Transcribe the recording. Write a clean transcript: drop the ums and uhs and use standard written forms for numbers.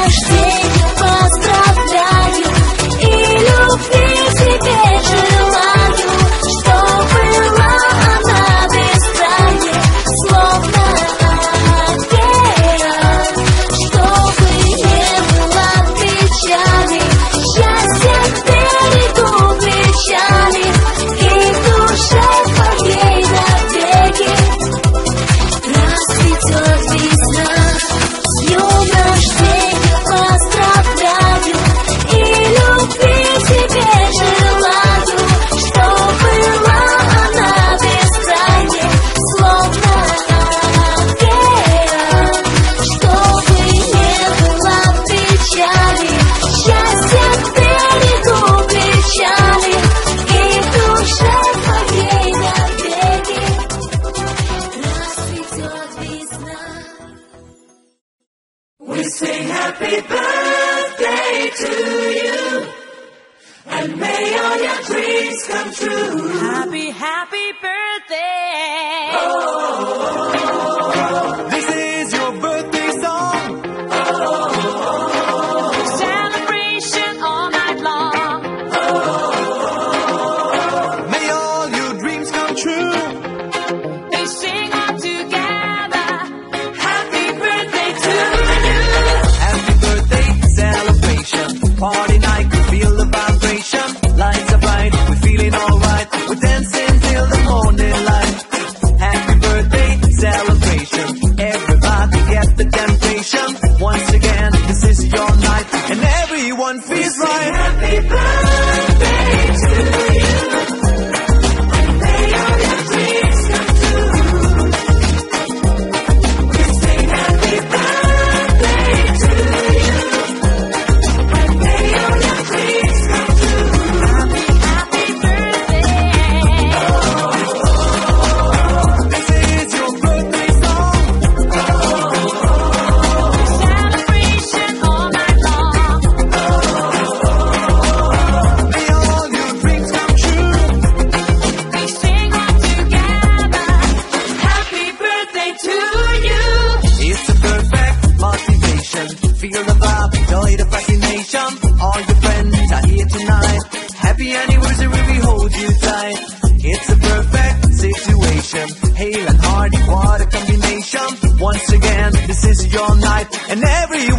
рождения поздравляю и любви тебе желаю, чтобы была она бескрайняя, словно океан, чтобы не было печали, счастье к берегу кричали, и в душе твоей навеки расцветет весна. С днем рождения поздравляю и любви тебе желаю, чтобы была она бескрайняя, словно океан, чтобы не было печали, счастье к берегу кричали, и в душе твоей навеки расцветет весна. We sing happy birthday to you, and may all your dreams come true. Happy, happy birthday. This is your birthday song. Celebration all night long. May all your dreams come true. They sing all together. Happy birthday to you. Happy birthday celebration. Party night, feel the vibration. Lights are bright, we're feeling alright. We're dancing till the morning light. Happy birthday celebration. Everybody get the temptation. Once again, this is your night, and everyone feels right. Happy birthday to you, and may all your dreams come true. We sing happy birthday to you, and may all your dreams come true. Happy birthday. This is your birthday song. Celebration all night long. May all your dreams come true. They sing all together. Happy birthday to you. It's a perfect motivation. Feel the vibe, joy, the fascination. All your friends are here tonight. Happy anniversary, we hold you tight. It's a perfect situation. Hale and hearty, what a combination. Once again, this is your night, and everyone